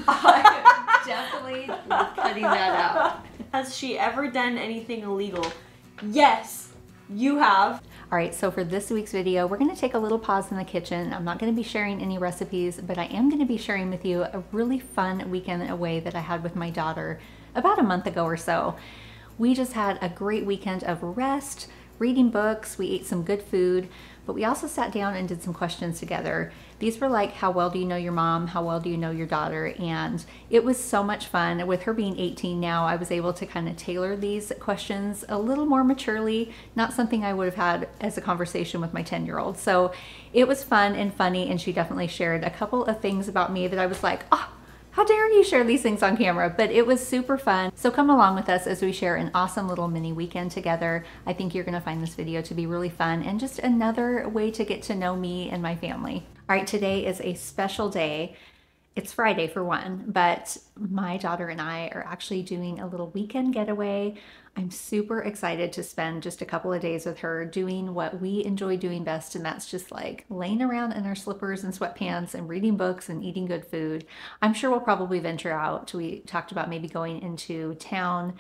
I'm definitely cutting that out. Has she ever done anything illegal? Yes, you have. All right, so for this week's video, we're gonna take a little pause in the kitchen. I'm not gonna be sharing any recipes, but I am gonna be sharing with you a really fun weekend away that I had with my daughter about a month ago or so. We just had a great weekend of rest, reading books, we ate some good food, but we also sat down and did some questions together. These were like, how well do you know your mom? How well do you know your daughter? And it was so much fun. With her being 18 now, I was able to kind of tailor these questions a little more maturely, not something I would have had as a conversation with my 10-year-old. So it was fun and funny, and she definitely shared a couple of things about me that I was like, oh, how dare you share these things on camera? But it was super fun. So come along with us as we share an awesome little mini weekend together. I think you're gonna find this video to be really fun and just another way to get to know me and my family. All right, today is a special day. It's Friday for one, but my daughter and I are actually doing a little weekend getaway. I'm super excited to spend just a couple of days with her doing what we enjoy doing best, and that's just like laying around in our slippers and sweatpants and reading books and eating good food. I'm sure we'll probably venture out. We talked about maybe going into town.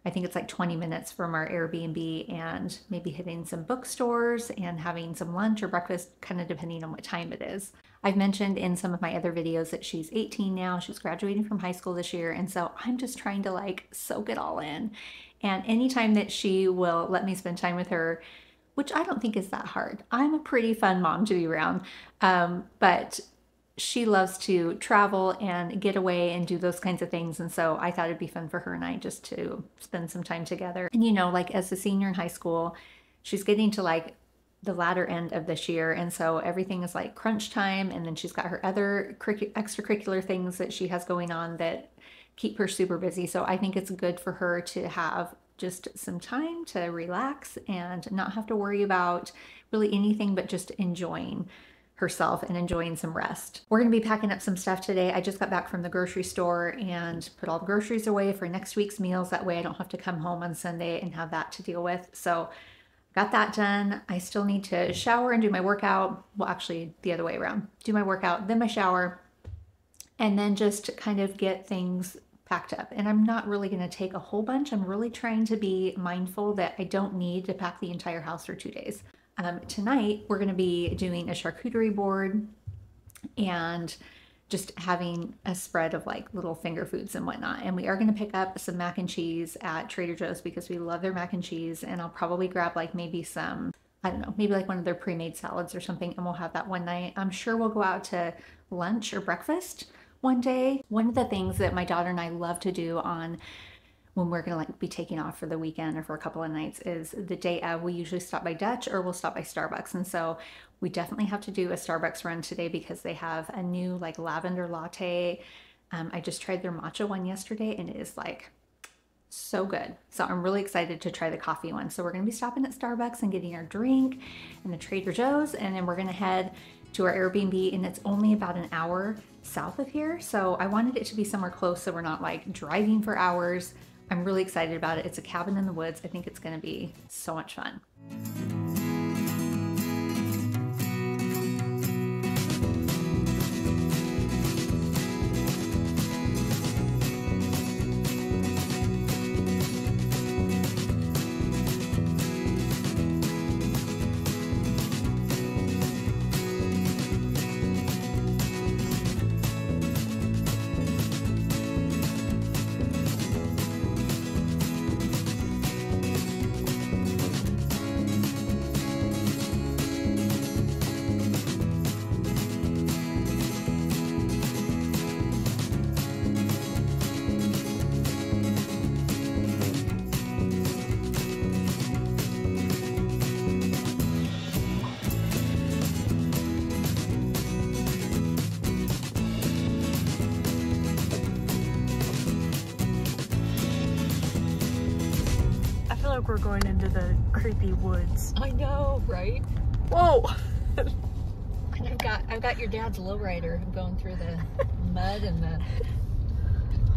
I think it's like 20 minutes from our Airbnb, and maybe hitting some bookstores and having some lunch or breakfast, kind of depending on what time it is. I've mentioned in some of my other videos that she's 18 now. She's graduating from high school this year, and so I'm just trying to like soak it all in. And anytime that she will let me spend time with her, which I don't think is that hard. I'm a pretty fun mom to be around, but she loves to travel and get away and do those kinds of things. And so I thought it'd be fun for her and I just to spend some time together. And you know, like as a senior in high school, she's getting to like the latter end of this year. And so everything is like crunch time. And then she's got her other extracurricular things that she has going on that keep her super busy. So I think it's good for her to have just some time to relax and not have to worry about really anything, but just enjoying herself and enjoying some rest. We're gonna be packing up some stuff today. I just got back from the grocery store and put all the groceries away for next week's meals. That way I don't have to come home on Sunday and have that to deal with. So got that done. I still need to shower and do my workout. Well, actually the other way around. Do my workout, then my shower, and then just kind of get things packed up. And I'm not really gonna take a whole bunch. I'm really trying to be mindful that I don't need to pack the entire house for 2 days. Tonight, we're gonna be doing a charcuterie board and just having a spread of like little finger foods and whatnot. And we are gonna pick up some mac and cheese at Trader Joe's because we love their mac and cheese. And I'll probably grab like maybe some, I don't know, maybe like one of their pre-made salads or something, and we'll have that one night. I'm sure we'll go out to lunch or breakfast one day. One of the things that my daughter and I love to do on when we're gonna like be taking off for the weekend or for a couple of nights is the day of, we usually stop by Dutch or we'll stop by Starbucks. And so we definitely have to do a Starbucks run today because they have a new like lavender latte. I just tried their matcha one yesterday and it is like so good. So I'm really excited to try the coffee one. So we're gonna be stopping at Starbucks and getting our drink and the Trader Joe's, and then we're gonna head to our Airbnb, and it's only about an hour south of here. So I wanted it to be somewhere close so we're not like driving for hours. I'm really excited about it. It's a cabin in the woods. I think it's gonna be so much fun. Like we're going into the creepy woods. I know, right? Whoa! And I've got your dad's lowrider going through the mud and the.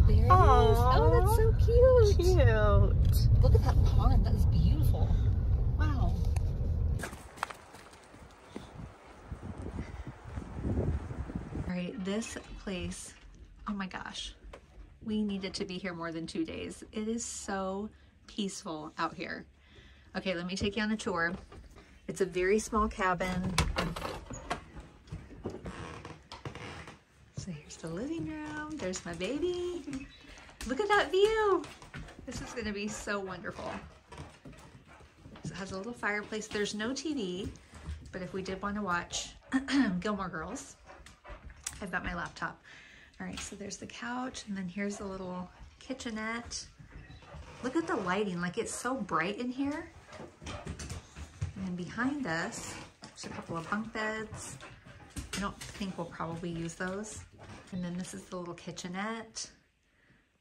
There it is. Oh, that's so cute. Cute. Look at that pond. That is beautiful. Wow. All right, this place Oh my gosh. We needed to be here more than 2 days. It is so peaceful out here. Okay, let me take you on a tour. It's a very small cabin. So here's the living room. There's my baby. Look at that view. This is gonna be so wonderful. So it has a little fireplace. There's no TV, but if we did want to watch Gilmore Girls, I've got my laptop. All right, so there's the couch, and then here's the little kitchenette. Look at the lighting, like it's so bright in here. And then behind us, there's a couple of bunk beds. I don't think we'll probably use those. And then this is the little kitchenette.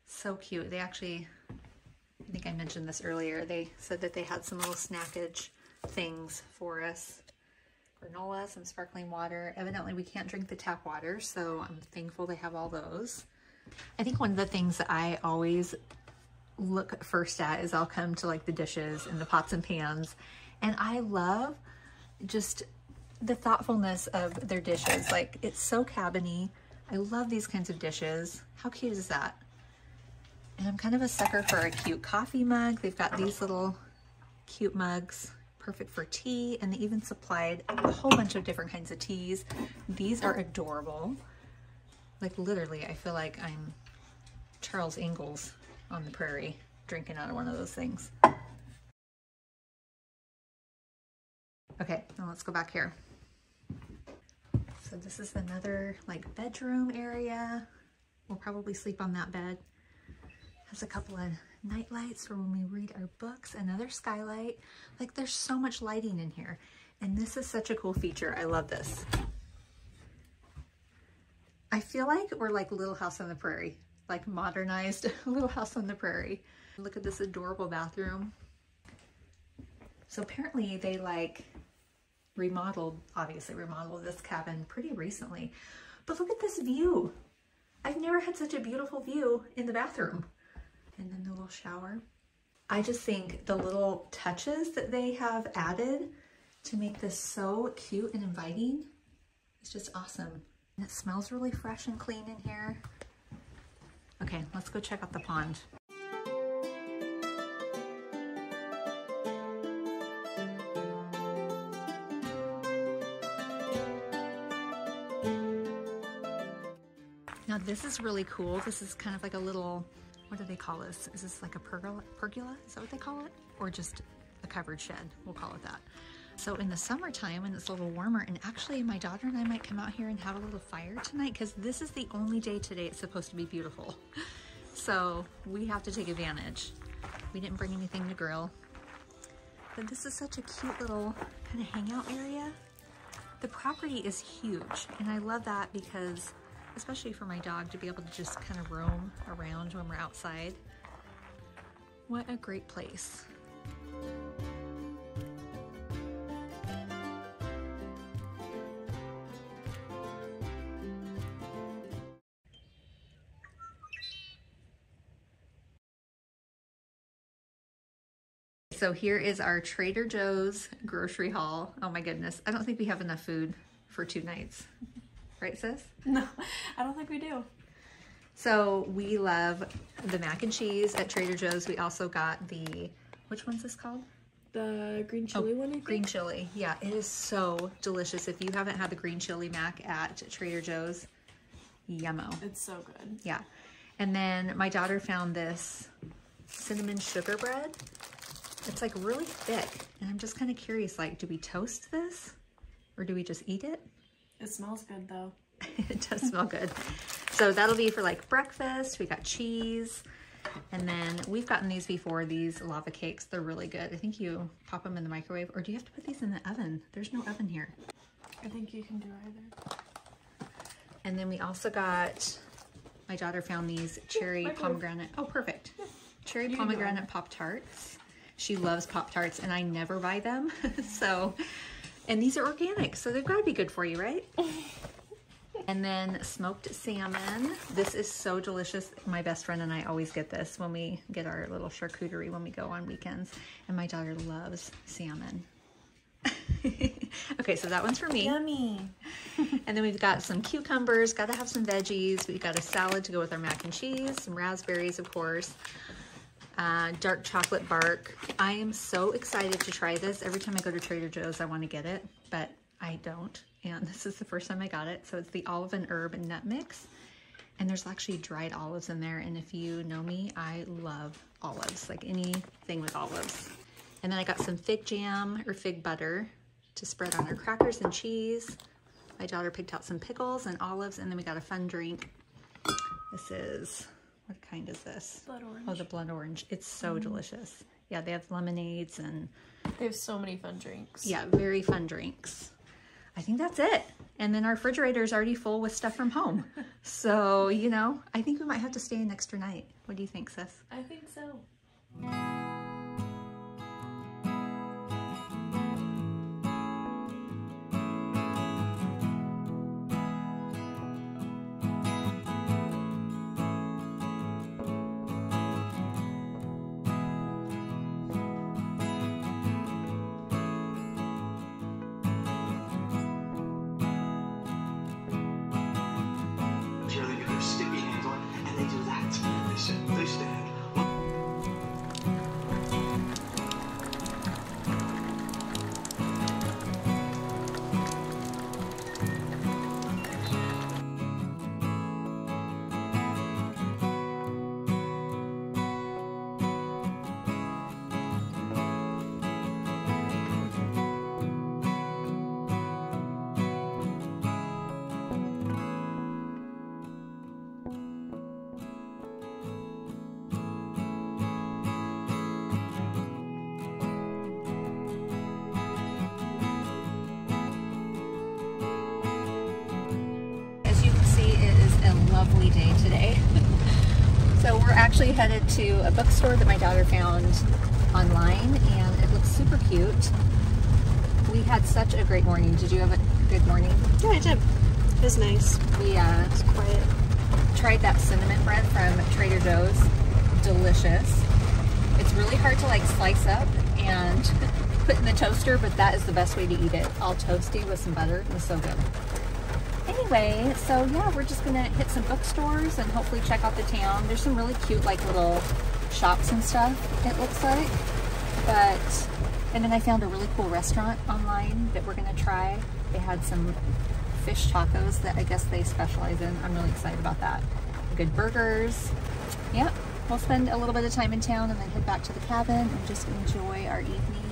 So cute. They actually, I think I mentioned this earlier, they said that they had some little snackage things for us. Granola, some sparkling water. Evidently we can't drink the tap water, so I'm thankful they have all those. I think one of the things that I always look first at is I'll come to like the dishes and the pots and pans, and I love just the thoughtfulness of their dishes. Like, it's so cabiny. I love these kinds of dishes. How cute is that? And I'm kind of a sucker for a cute coffee mug. They've got these little cute mugs, perfect for tea, and they even supplied a whole bunch of different kinds of teas. These are adorable. Like, literally, I feel like I'm Charles Ingalls on the prairie drinking out of one of those things. Okay, now let's go back here. So this is another like bedroom area. We'll probably sleep on that bed. Has a couple of night lights for when we read our books, another skylight. Like, there's so much lighting in here. And this is such a cool feature. I love this. I feel like we're like Little House on the Prairie, like modernized Little House on the Prairie. Look at this adorable bathroom. So apparently they like obviously remodeled this cabin pretty recently. But look at this view. I've never had such a beautiful view in the bathroom. And then the little shower. I just think the little touches that they have added to make this so cute and inviting is just awesome. And it smells really fresh and clean in here. Okay, let's go check out the pond. Now this is really cool. This is kind of like a little, what do they call this? Is this like a pergola? Is that what they call it? Or just a covered shed? We'll call it that. So in the summertime, when it's a little warmer, and actually my daughter and I might come out here and have a little fire tonight, because this is the only day today it's supposed to be beautiful. So we have to take advantage. We didn't bring anything to grill. But this is such a cute little kind of hangout area. The property is huge, and I love that because, especially for my dog to be able to just kind of roam around when we're outside. What a great place. So here is our Trader Joe's grocery haul. Oh my goodness. I don't think we have enough food for 2 nights. Right, sis? No, I don't think we do. So we love the mac and cheese at Trader Joe's. We also got the, which one's this called? The green chili one, I think? Green chili. Yeah, it is so delicious. If you haven't had the green chili mac at Trader Joe's, yummo. It's so good. Yeah. And then my daughter found this cinnamon sugar bread. It's like really thick. And I'm just kind of curious, like, do we toast this or do we just eat it? It smells good though. It does smell good. So that'll be for like breakfast. We got cheese. And then we've gotten these before, these lava cakes. They're really good. I think you pop them in the microwave, or do you have to put these in the oven? There's no oven here. I think you can do either. And then we also got, my daughter found these cherry pomegranate. Oh, perfect. Cherry pomegranate Pop-Tarts. She loves Pop-Tarts and I never buy them. So, and these are organic, so they've got to be good for you, right? And then smoked salmon. This is so delicious. My best friend and I always get this when we get our little charcuterie when we go on weekends. And my daughter loves salmon. Okay, so that one's for me. Yummy. And then we've got some cucumbers, gotta have some veggies. We've got a salad to go with our mac and cheese, some raspberries, of course. Dark chocolate bark. I am so excited to try this. Every time I go to Trader Joe's, I want to get it, but I don't. And this is the first time I got it. So it's the olive and herb and nut mix. And there's actually dried olives in there. And if you know me, I love olives, like anything with olives. And then I got some fig jam or fig butter to spread on our crackers and cheese. My daughter picked out some pickles and olives, and then we got a fun drink. This is, what kind is this? Blood orange. Oh, the blood orange. It's so delicious. Yeah, they have lemonades and... They have so many fun drinks. Yeah, very fun drinks. I think that's it. And then our refrigerator is already full with stuff from home. So, you know, I think we might have to stay an extra night. What do you think, sis? I think so. Lovely day today. So we're actually headed to a bookstore that my daughter found online, and it looks super cute. We had such a great morning. Did you have a good morning? Yeah, I did. It was nice. We It's quiet. tried that cinnamon bread from Trader Joe's. Delicious. It's really hard to like slice up and put in the toaster, but that is the best way to eat it. All toasty with some butter. It was so good. Anyway, so yeah, we're just gonna hit some bookstores and hopefully check out the town. There's some really cute like little shops and stuff, it looks like. And then I found a really cool restaurant online that we're gonna try. They had some fish tacos that I guess they specialize in. I'm really excited about that. Good burgers. Yep, we'll spend a little bit of time in town and then head back to the cabin and just enjoy our evening.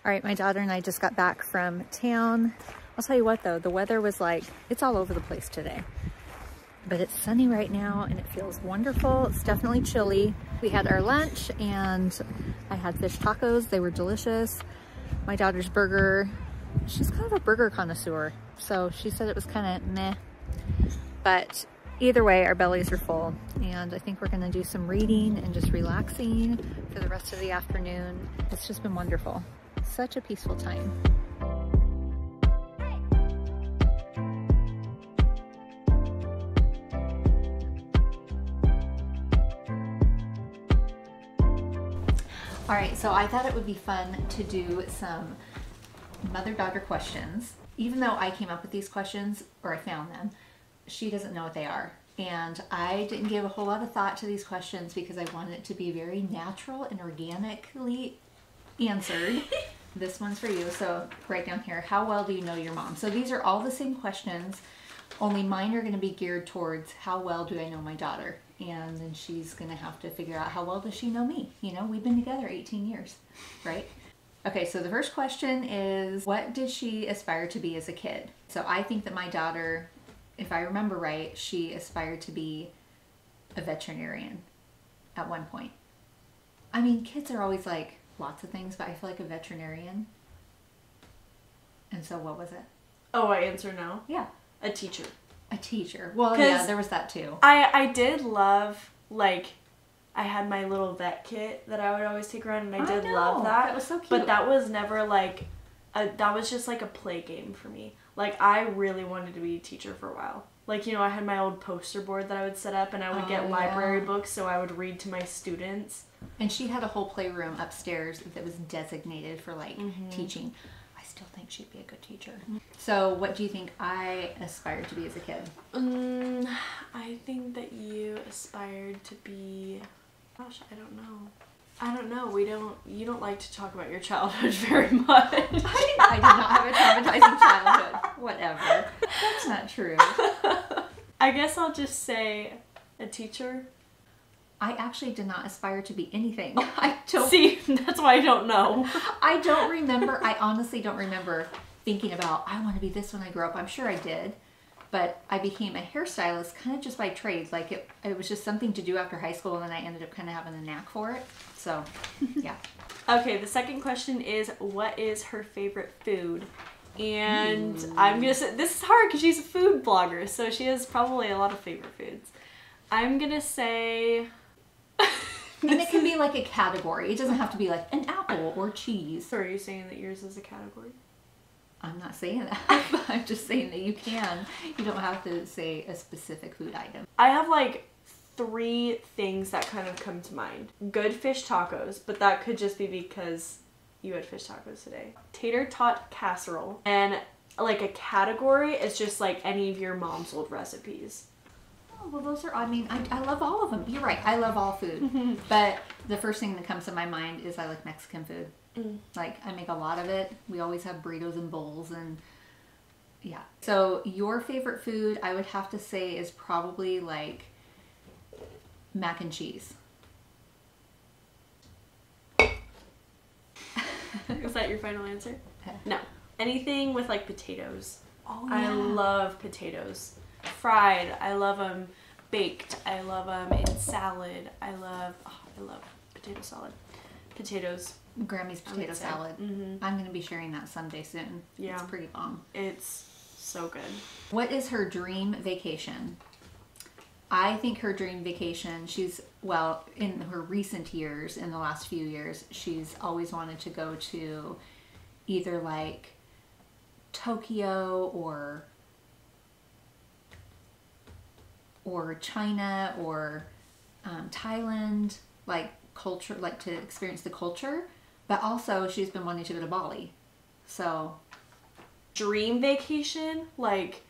All right, my daughter and I just got back from town. I'll tell you what though, the weather was like, it's all over the place today. But it's sunny right now and it feels wonderful. It's definitely chilly. We had our lunch and I had fish tacos. They were delicious. My daughter's burger, she's kind of a burger connoisseur. So she said it was kind of meh. But either way, our bellies are full. And I think we're gonna do some reading and just relaxing for the rest of the afternoon. It's just been wonderful. Such a peaceful time. All right, so I thought it would be fun to do some mother-daughter questions. Even though I came up with these questions, or I found them, she doesn't know what they are. And I didn't give a whole lot of thought to these questions because I wanted it to be very natural and organically answered. This one's for you, so write down here, how well do you know your mom? So these are all the same questions, only mine are going to be geared towards how well do I know my daughter? And then she's going to have to figure out how well does she know me? You know, we've been together 18 years, right? Okay, so the first question is, what did she aspire to be as a kid? So I think that my daughter, if I remember right, she aspired to be a veterinarian at one point. I mean, kids are always like lots of things, but I feel like a veterinarian. And so what was it? Oh, I answer no. Yeah. A teacher. A teacher. Well, 'Cause yeah, there was that too. I did love, like, I had my little vet kit that I would always take around, and I did love that. That was so cute. But that was never like, that was just like a play game for me. Like, I really wanted to be a teacher for a while. Like, you know, I had my old poster board that I would set up, and I would get library books, so I would read to my students. And she had a whole playroom upstairs that was designated for like teaching. I still think she'd be a good teacher. So what do you think I aspired to be as a kid? I think that you aspired to be, gosh, I don't know. I don't know. You don't like to talk about your childhood very much. I did not have a traumatizing childhood. Whatever. That's not true. I guess I'll just say a teacher. I actually did not aspire to be anything. I don't See, that's why I don't know. I don't remember. I honestly don't remember thinking about, I want to be this when I grow up. I'm sure I did. But I became a hairstylist kind of just by trade. Like it was just something to do after high school, and then I ended up kind of having a knack for it. So, yeah. Okay, the second question is, what is her favorite food? And I'm going to say, this is hard because she's a food blogger, so she has probably a lot of favorite foods. I'm going to say... And it can be like a category. It doesn't have to be like an apple or cheese. So are you saying that yours is a category? I'm not saying that. I'm just saying that you can. You don't have to say a specific food item. I have like 3 things that kind of come to mind. Good fish tacos, but that could just be because you had fish tacos today. Tater tot casserole. And like a category is just like any of your mom's old recipes. Oh, well, those are, I mean, I love all of them. You're right. I love all food. But the first thing that comes to my mind is I like Mexican food. Like, I make a lot of it. We always have burritos and bowls, and yeah. So your favorite food, I would have to say, is probably like mac and cheese. Is that your final answer? Yeah. No. Anything with like potatoes. Oh, I love potatoes. Fried. I love them baked. I love them in salad. I love potato salad. Potatoes. Grammy's potato salad. I'm going to be sharing that someday soon. Yeah. It's pretty bomb. It's so good. What is her dream vacation? I think her dream vacation, well, in her recent years, in the last few years, she's always wanted to go to either like Tokyo or China or Thailand, like culture, like to experience the culture. But also she's been wanting to go to Bali. So Dream vacation, like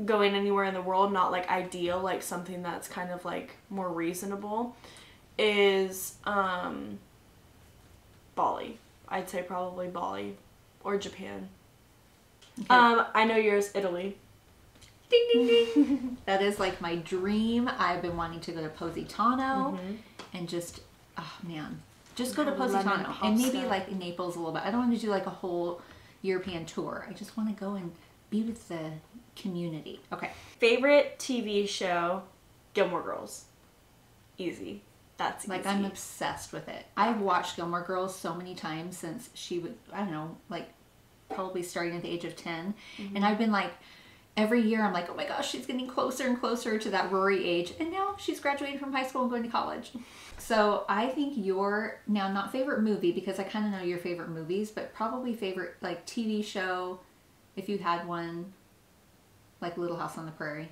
going anywhere in the world, not like ideal, like something that's kind of like more reasonable, is Bali. I'd say probably Bali or Japan. okay. I know yours, Italy. Ding ding ding. That is like my dream. I've been wanting to go to Positano and just, oh man, just go to Positano and maybe like Naples a little bit. I don't want to do like a whole European tour. I just want to go and be with the community. Okay. Favorite TV show, Gilmore Girls. Easy. That's Like easy. I'm obsessed with it. I've watched Gilmore Girls so many times since she was, I don't know, like probably starting at the age of 10. And I've been like, every year I'm like, oh my gosh, she's getting closer and closer to that Rory age. And now she's graduating from high school and going to college. So I think your, now not favorite movie, because I kind of know your favorite movies, but probably favorite like TV show, if you had one, like Little House on the Prairie.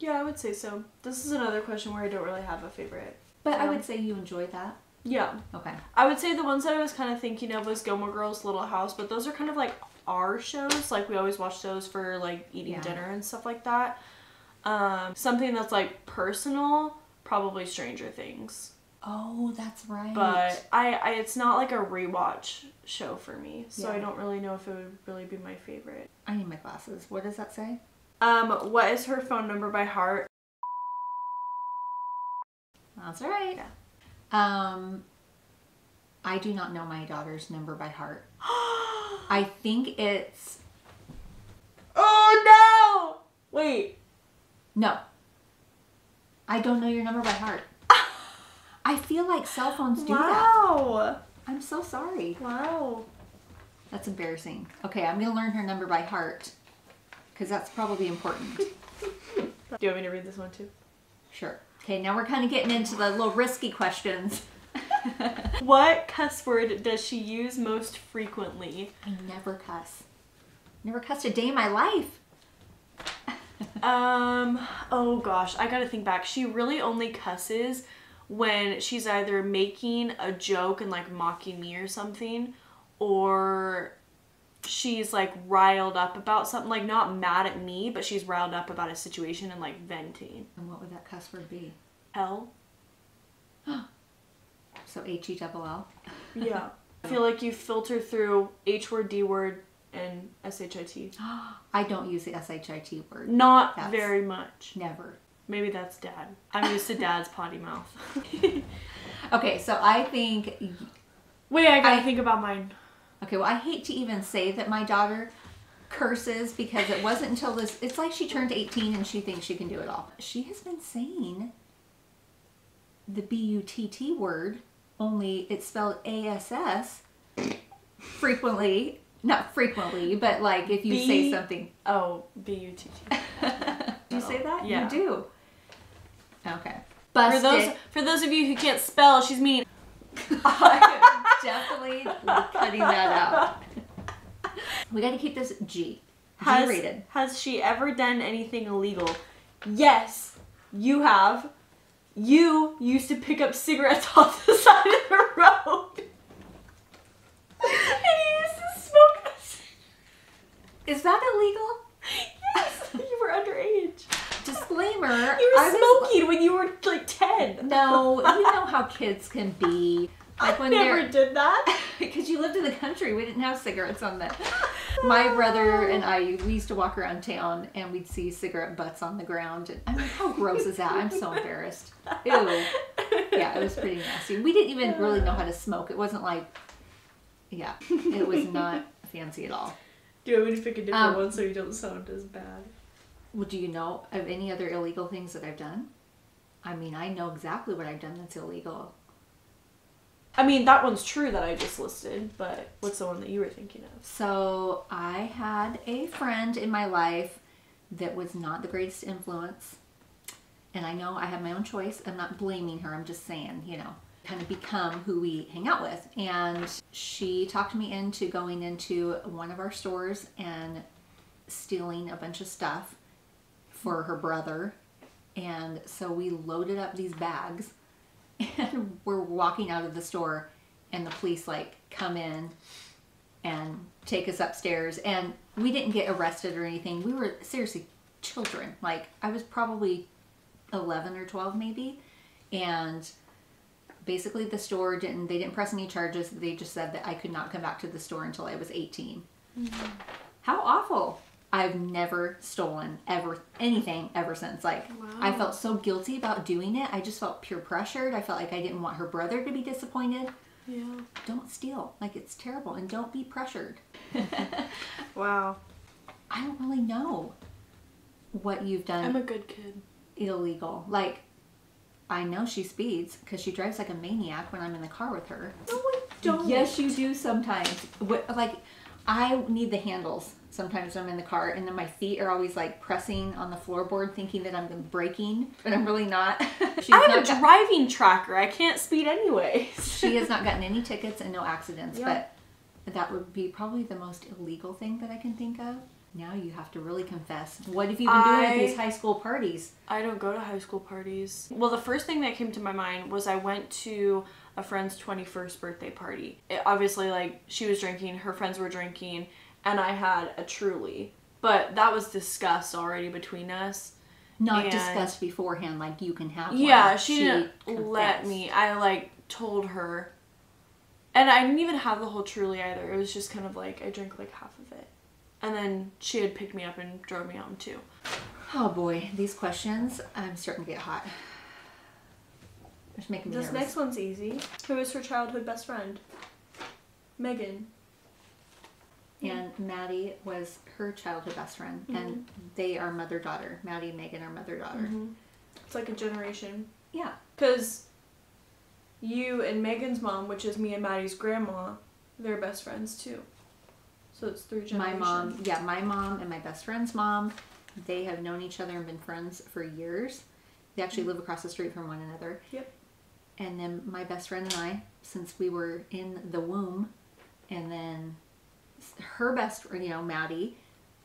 Yeah, I would say so. This is another question where I don't really have a favorite. But I would say you enjoyed that. Yeah. Okay. I would say the ones that I was kind of thinking of was Gilmore Girls, Little House, but those are kind of like our shows. Like we always watch those for like eating dinner and stuff like that. Something that's like personal, probably Stranger Things. Oh, that's right. But I it's not like a rewatch show for me, so Yeah. I don't really know if it would really be my favorite. I need my glasses. What does that say? What is her phone number by heart? That's right. Yeah. I do not know my daughter's number by heart. I think it's... Oh no! Wait. No. I don't know your number by heart. I feel like cell phones do that. Wow. I'm so sorry. Wow. That's embarrassing. Okay, I'm going to learn her number by heart because that's probably important. Do you want me to read this one too? Sure. Okay, now we're kind of getting into the little risky questions. What cuss word does she use most frequently? I never cuss. Never cussed a day in my life. Oh gosh, I gotta think back. She really only cusses when she's either making a joke and like mocking me or something, or she's like riled up about something, like not mad at me, but she's riled up about a situation and like venting. And what would that cuss word be? L? So H-E-double-L? Yeah. I feel like you filter through H word, D word, and S-H-I-T. I don't use the S-H-I-T word. Not That's very much. Never. Maybe that's dad. I'm used to dad's potty mouth. Okay, so I think... Wait, I gotta think about mine. Okay, well, I hate to even say that my daughter curses because it wasn't until this... It's like she turned 18 and she thinks she can do it all. She has been saying the B-U-T-T word, only it's spelled A-S-S frequently. Not frequently, but like if you say something. Oh, B-U-T-T. Do you say that? Yeah. You do. Okay. Busted. For those of you who can't spell, she's meaning... I'm definitely cutting that out. We got to keep this G. G-rated. Has she ever done anything illegal? Yes, you have. You used to pick up cigarettes off the side of the road. And you used to smoke them. Is that illegal? Yes, you were underage. Disclaimer. You were smoking when you were like 10. No, you know how kids can be. Like when I never did that. Because you lived in the country. We didn't have cigarettes on that. My brother and I, we used to walk around town and we'd see cigarette butts on the ground. And I mean, how gross is that? I'm so embarrassed. Ew. Yeah, it was pretty nasty. We didn't even really know how to smoke. It wasn't like, yeah, it was not fancy at all. Do you want me to pick a different one so you don't sound as bad? Well, do you know of any other illegal things that I've done? I mean, I know exactly what I've done that's illegal. I mean, that one's true that I just listed, but what's the one that you were thinking of? So I had a friend in my life that was not the greatest influence. And I know I have my own choice. I'm not blaming her. I'm just saying, you know, kind of become who we hang out with. And she talked me into going into one of our stores and stealing a bunch of stuff for her brother. And so we loaded up these bags and we're walking out of the store and the police like come in and take us upstairs, and we didn't get arrested or anything. We were seriously children. Like I was probably 11 or 12 maybe, and basically the store they didn't press any charges. They just said that I could not come back to the store until I was 18. Mm-hmm. How awful. I've never stolen anything ever since. Like, wow. I felt so guilty about doing it. I just felt peer pressured. I felt like I didn't want her brother to be disappointed. Yeah. Don't steal. Like, it's terrible. And don't be pressured. Wow. I don't really know what you've done. I'm a good kid. Illegal. Like, I know she speeds because she drives like a maniac when I'm in the car with her. No, I don't. Yes, you do sometimes. Like, I need the handles sometimes when I'm in the car, and then my feet are always like pressing on the floorboard thinking that I'm braking, but I'm really not. I have a driving tracker. I can't speed anyway. She has not gotten any tickets and no accidents, but that would be probably the most illegal thing that I can think of. Now you have to really confess. What have you been doing at these high school parties? I don't go to high school parties. Well, the first thing that came to my mind was I went to a friend's 21st birthday party. Obviously, like, she was drinking, her friends were drinking, and I had a Truly. But that was discussed already between us. Not discussed beforehand, like you can have one. Yeah, she didn't let me. I, like, told her. And I didn't even have the whole Truly either. It was just kind of like, I drank like half of it. And then she had picked me up and drove me home too. Oh boy, these questions, I'm starting to get hot. It's making me nervous. This next one's easy. Who is her childhood best friend? Megan. And Maddie was her childhood best friend. And they are mother-daughter. Maddie and Megan are mother-daughter. It's like a generation. Yeah. Because you and Megan's mom, which is me and Maddie's grandma, they're best friends too. So it's 3 generations. My mom and my best friend's mom, they have known each other and been friends for years. They actually live across the street from one another. Yep. And then my best friend and I, since we were in the womb, and then her best friend, you know, Maddie,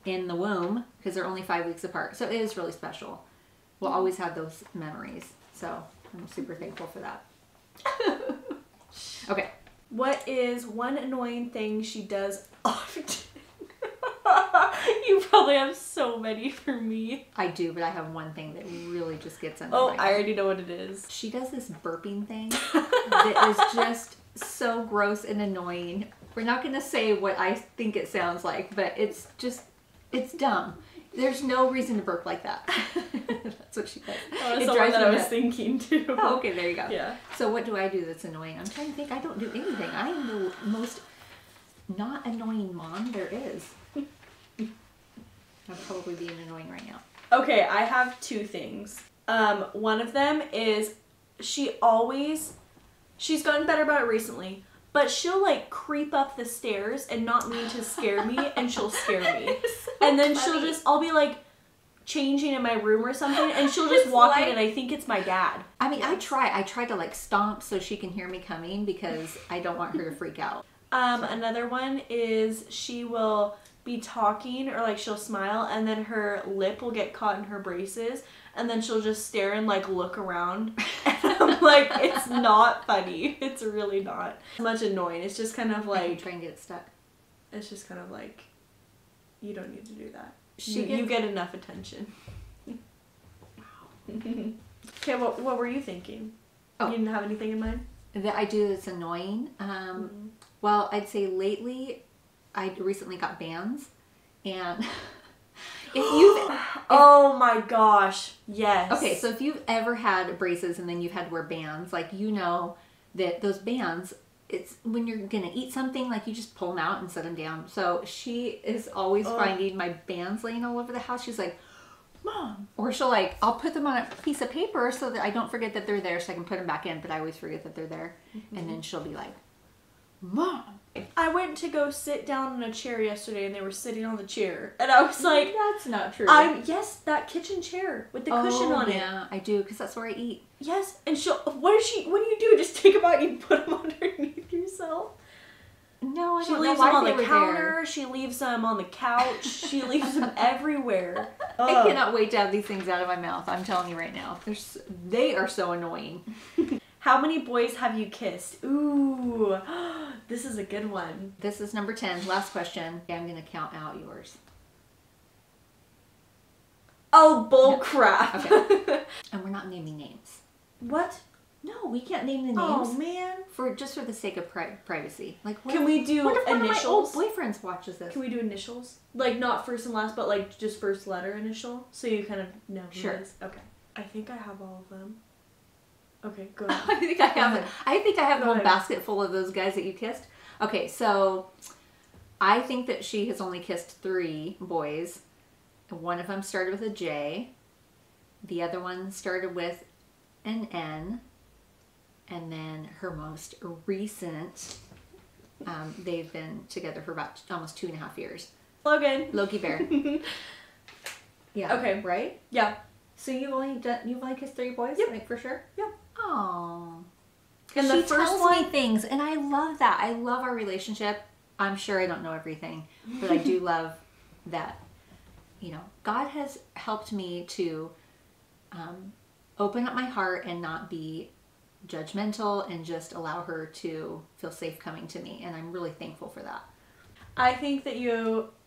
in the womb, because they're only 5 weeks apart. So it is really special. We'll always have those memories. So I'm super thankful for that. Okay. What is one annoying thing she does often? You probably have so many for me. I do, but I have one thing that really just gets under Oh, my I already know what it is. She does this burping thing that is just so gross and annoying. We're not going to say what I think it sounds like, but it's dumb. There's no reason to burp like that. That's what she does. Oh, It that's drives that me I was nuts. thinking too. Oh, okay, there you go. Yeah. So what do I do that's annoying? I'm trying to think. I don't do anything. I am the most not annoying mom there is. I'm probably being annoying right now. Okay, I have 2 things. One of them is she's gotten better about it recently, but she'll like creep up the stairs and not mean to scare me, and she'll scare me. And then I'll be like changing in my room or something, and she'll just walk in and I think it's my dad. I mean, I try to like stomp so she can hear me coming because I don't want her to freak out. Another one is she will be talking or like she'll smile and then her lip will get caught in her braces and then she'll just stare and like look around. And I'm like, it's not funny. It's really not much annoying. It's just kind of I can like, try and get it stuck. it's just kind of like, you don't need to do that. She You get enough attention. Okay, what were you thinking? Oh. You didn't have anything in mind? That I do that's annoying. Well, I'd say lately, I recently got bands, and if you've Oh my gosh, yes. okay, so if you've ever had braces and then you've had to wear bands, like you know that those bands, it's when you're gonna eat something, like you just pull them out and set them down. So she is always finding my bands laying all over the house. She's like, Mom, or she'll like, I'll put them on a piece of paper so that I don't forget that they're there, so I can put them back in. But I always forget that they're there, and then she'll be like, Mom. I went to go sit down in a chair yesterday and they were sitting on the chair. And I was like, That's not true. yes, that kitchen chair with the cushion on it. Yeah, I do, because that's where I eat. Yes. And what do you do? Just take them out and you put them underneath yourself? No, I She don't leaves know them why on they the were counter. there. She leaves them on the couch. She leaves them everywhere. I Ugh. cannot wait to have these things out of my mouth. I'm telling you right now. They are so annoying. How many boys have you kissed? Ooh, this is a good one. This is number 10. Last question. I'm going to count out yours. Oh, bull crap. Okay. And we're not naming names. What? No, we can't name the names. Oh, man. For just for the sake of privacy. Like, what Can we do what if initials? one of my old boyfriends watches this? Can we do initials? Like, not first and last, but like just first letter initial? So you kind of know who Sure. it is? Okay. I think I have all of them. Okay, go ahead. I think I have. ahead. I think I have a Go whole ahead. basket full of those guys that you kissed. Okay, so I think that she has only kissed 3 boys. One of them started with a J. The other one started with an N. And then her most recent, they've been together for about almost 2.5 years. Logan. Loki Bear. Yeah. Okay. Right? Yeah. So you've only kissed 3 boys? Yep. Like for sure? Yep. Oh. And She the first tells one. me things, and I love that. I love our relationship. I'm sure I don't know everything, but I do love that. You know, God has helped me to open up my heart and not be judgmental and just allow her to feel safe coming to me, and I'm really thankful for that. I think that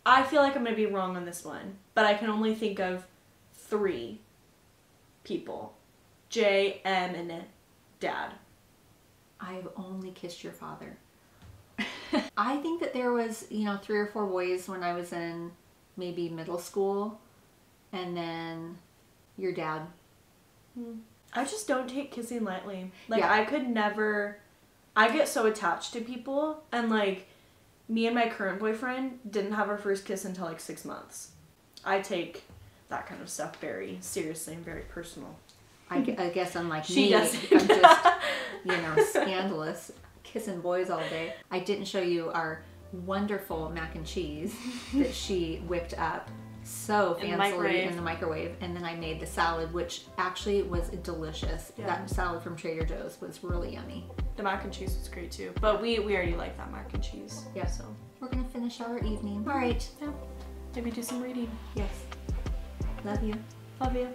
I feel like I'm going to be wrong on this one, but I can only think of 3 people. J, M, and Dad. I've only kissed your father. I think that there was, 3 or 4 boys when I was in maybe middle school, and then your dad. I just don't take kissing lightly. Like, Yeah. I could never... I get so attached to people, and like, me and my current boyfriend didn't have our first kiss until like 6 months. I take that kind of stuff very seriously and very personal. I guess unlike She me, doesn't. I'm just, scandalous, kissing boys all day. I didn't show you our wonderful mac and cheese that she whipped up so fancily in the microwave, and then I made the salad, which actually was delicious. Yeah. That salad from Trader Joe's was really yummy. The mac and cheese was great too, but we already like that mac and cheese. Yeah. So We're gonna finish our evening. All right. yeah, maybe do some reading. Yes. Love you. Love you.